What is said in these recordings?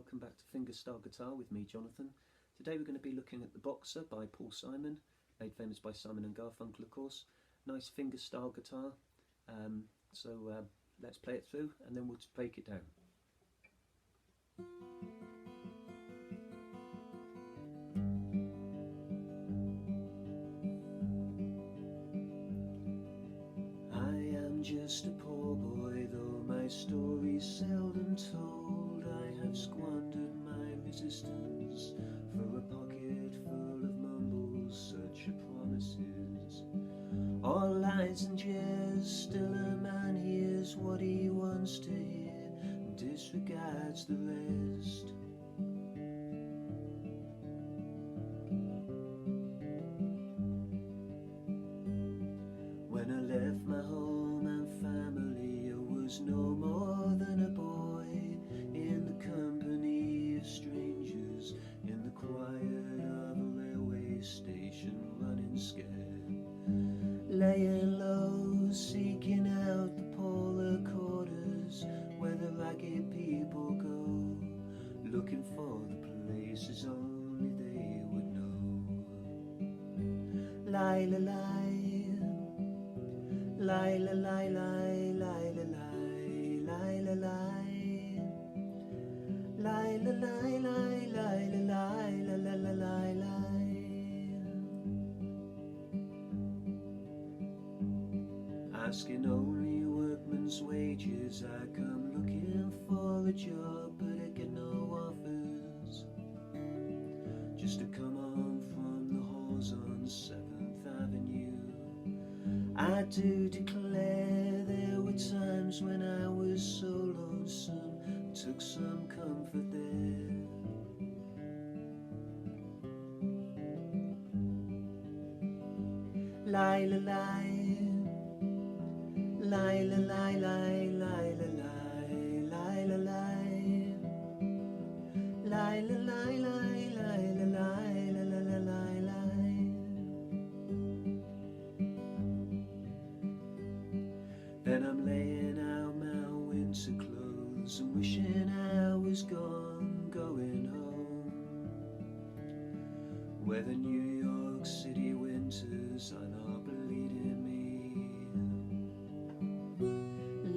welcome back to Fingerstyle Guitar with me, Jonathan. Today we're going to be looking at the Boxer by Paul Simon, made famous by Simon and Garfunkel of course. Nice fingerstyle guitar, so let's play it through and then we'll break it down. I am just a poor boy, though my story's seldom told. I have squandered my resistance for a pocket full of mumbles, such are promises. All lies and jeers, still a man hears what he wants to hear and disregards the rest. When I left my home and family, I was no more than a boy in the company of strangers, in the quiet of a railway station, running scared, laying low, seeking out the polar quarters where the ragged people go, looking for the places only they would know. Lie, lie, lie. Lie, lie, lie, lie, lie, lie, lie, lie, lie, lie, lie, lie, lie, lie, lie, lie, lie. Asking only workman's wages, I come looking for a job, but I get no offers. Just to come home from the halls on 7th Avenue. I do declare there were times when I was so lonesome, took some comfort there. Lie, lie, lie, lie, lie, lie, lie, lie, lie, lie, lie, lie, lie, then I'm laying out my winter clothes and wishing I was gone, going home, where the New York City winters are not bleeding me,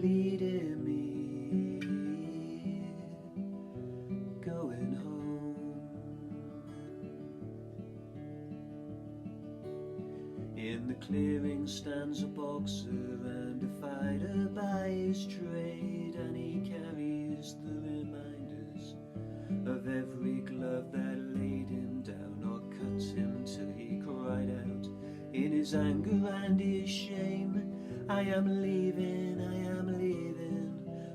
leading me, going home. In the clearing stands a boxer and a fighter by his trade, and he carries the reminders of every glove that laid him down or cut him till he cried out in his anger and his shame, I am leaving,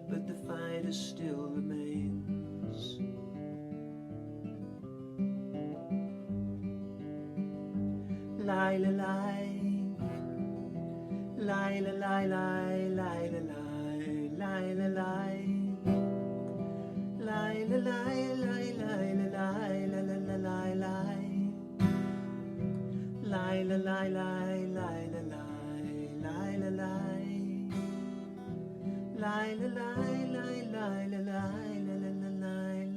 but the fighter still remains. Lie, lie, lie. Lie, lie, lie, lie, lie, lie, lie, lie, lie. Lie, lie, lie, lie, lie, lie, lie, lie, lie, lie. Lie, lie, lie, lie, lie, lie, lie, lie, lie. Lie, lie, lie, lie, lie, lie, lie, lie, lie.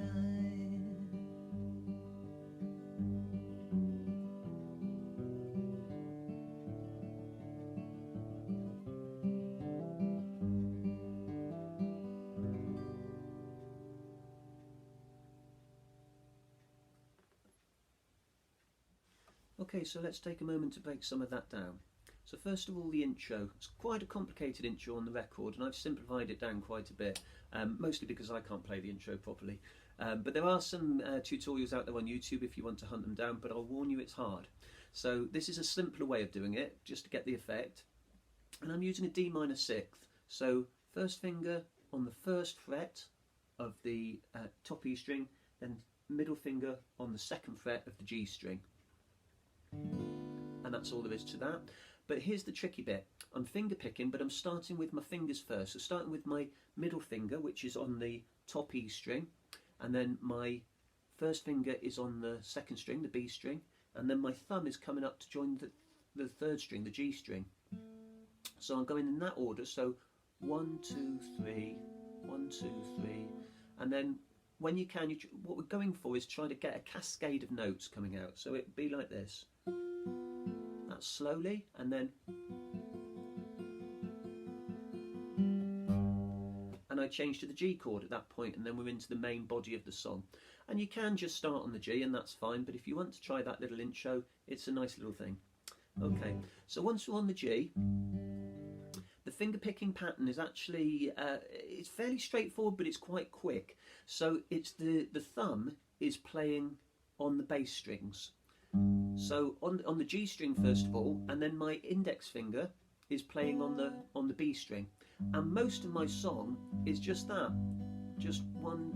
Okay, so let's take a moment to break some of that down. So first of all, the intro. It's quite a complicated intro on the record, and I've simplified it down quite a bit, mostly because I can't play the intro properly. But there are some tutorials out there on YouTube if you want to hunt them down, but I'll warn you it's hard. So this is a simpler way of doing it, just to get the effect. And I'm using a D minor sixth. So first finger on the first fret of the top E string, then middle finger on the second fret of the G string. And that's all there is to that. But here's the tricky bit. I'm finger picking, but I'm starting with my fingers first. So starting with my middle finger, which is on the top E string, and then my first finger is on the second string, the B string, and then my thumb is coming up to join the third string, the G string. So I'm going in that order. So 1, 2, 3, 1, 2, 3, and then when you can, what we're going for is try to get a cascade of notes coming out. So it'd be like this. That's slowly, and then, and I change to the G chord at that point, and then we're into the main body of the song. And you can just start on the G, and that's fine, but if you want to try that little intro, it's a nice little thing. Okay, so once we're on the G, the finger picking pattern is actually, it's fairly straightforward, but it's quite quick. So it's the thumb is playing on the bass strings. So on the G string first of all, and then my index finger is playing on the B string. And most of my song is just that, just one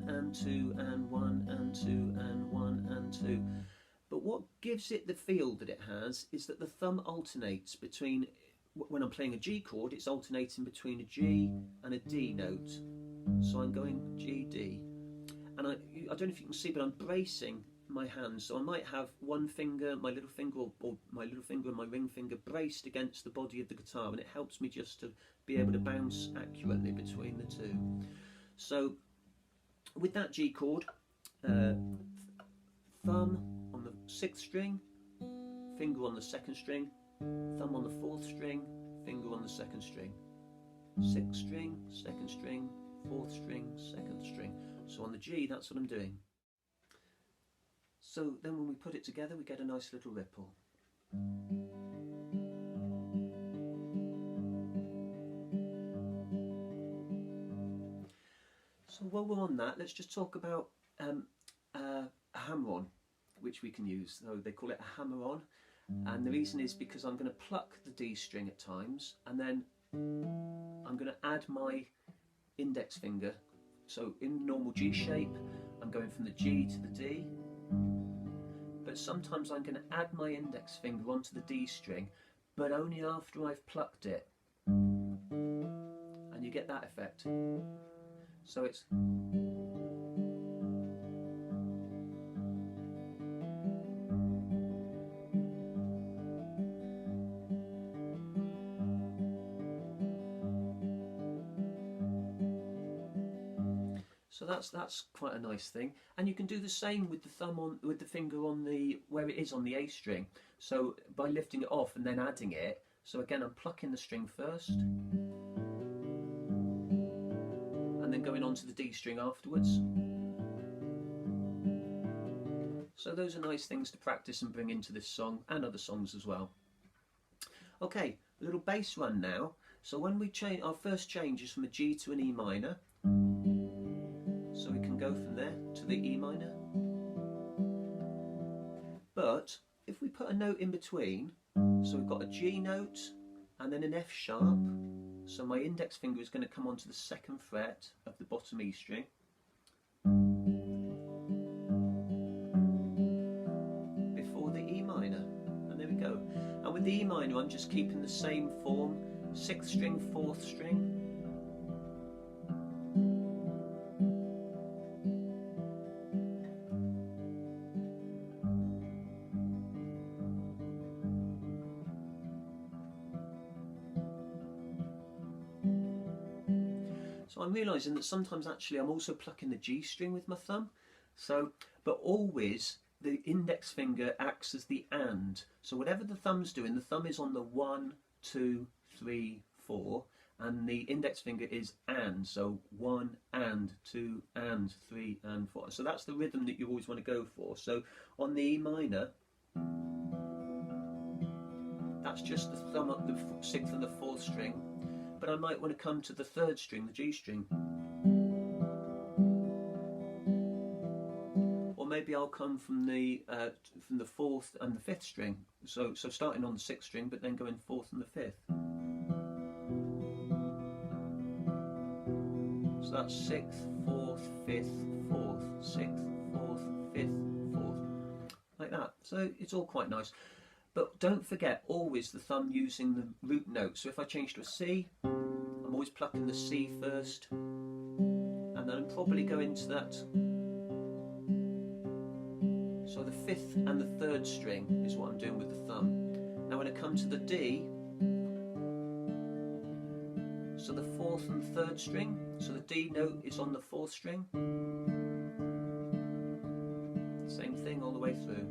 and two and one and two and one and two. But what gives it the feel that it has is that the thumb alternates between, when I'm playing a G chord, it's alternating between a G and a D note. So I'm going G, D. And I don't know if you can see, but I'm bracing my hands. So I might have one finger, my little finger, or my little finger and my ring finger braced against the body of the guitar, and it helps me just to be able to bounce accurately between the two. So with that G chord, thumb on the 6th string, finger on the 2nd string, thumb on the 4th string, finger on the 2nd string, 6th string, 2nd string, 4th string, 2nd string. So on the G, that's what I'm doing. So then when we put it together, we get a nice little ripple. So while we're on that, let's just talk about a hammer-on, which we can use. So they call it a hammer-on, and the reason is because I'm going to pluck the D string at times, and then I'm going to add my index finger. So in normal G shape, I'm going from the G to the D, but sometimes I'm going to add my index finger onto the D string, but only after I've plucked it, and you get that effect. So it's, so that's quite a nice thing. And you can do the same with the thumb on, with the finger on the, where it is on the A string. So by lifting it off and then adding it, so again I'm plucking the string first, and then going on to the D string afterwards. So those are nice things to practice and bring into this song and other songs as well. Okay, a little bass run now. So when we change, our first change is from a G to an E minor. So we can go from there to the E minor. But if we put a note in between, so we've got a G note and then an F sharp. So my index finger is going to come onto the 2nd fret of the bottom E string. Before the E minor. And there we go. And with the E minor, I'm just keeping the same form. 6th string, 4th string. So I'm realising that sometimes actually I'm also plucking the G string with my thumb. So, but always the index finger acts as the and. So whatever the thumb's doing, the thumb is on the 1, 2, 3, 4, and the index finger is and. So 1 and 2 and 3 and 4. So that's the rhythm that you always want to go for. So on the E minor, that's just the thumb up the 6th and the 4th string. But I might want to come to the 3rd string, the G string. Or maybe I'll come from the 4th and the 5th string. So starting on the 6th string, but then going 4th and the 5th. So that's 6th, 4th, 5th, 4th, 6th, 4th, 5th, 4th. Like that. So it's all quite nice. But don't forget, always the thumb using the root note. So if I change to a C, I'm always plucking the C first, and then I'm probably going to that. So the 5th and the 3rd string is what I'm doing with the thumb. Now when I come to the D, so the 4th and 3rd string, so the D note is on the 4th string. Same thing all the way through.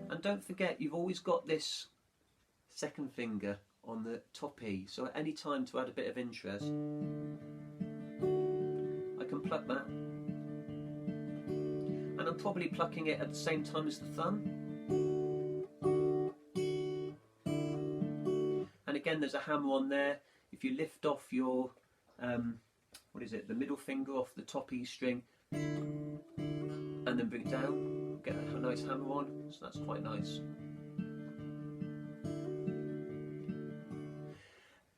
And don't forget, you've always got this second finger on the top E, so at any time to add a bit of interest, I can pluck that. And I'm probably plucking it at the same time as the thumb. And again, there's a hammer on there. If you lift off your, the middle finger off the top E string, and then bring it down, get a nice hammer on, so that's quite nice.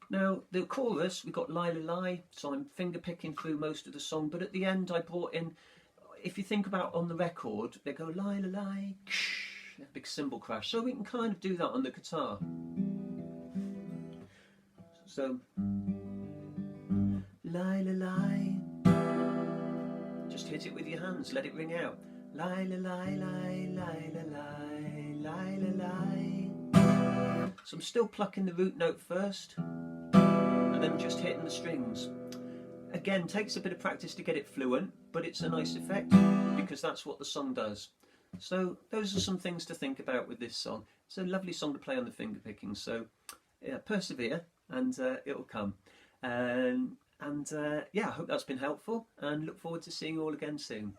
Now, the chorus, we've got Lie, La, Lie, so I'm finger picking through most of the song, but at the end I brought in, if you think about on the record, they go Lie, La, Lie, a big cymbal crash, so we can kind of do that on the guitar. So, Lie, La, Lie, just hit it with your hands, let it ring out. Lie, La, Lie, Lie, Lie, La, Lie, Lie, La, Lie. So I'm still plucking the root note first, and then just hitting the strings. Again, takes a bit of practice to get it fluent, but it's a nice effect because that's what the song does. So those are some things to think about with this song. It's a lovely song to play on the finger picking, so yeah, persevere and it'll come. Yeah, I hope that's been helpful and look forward to seeing you all again soon.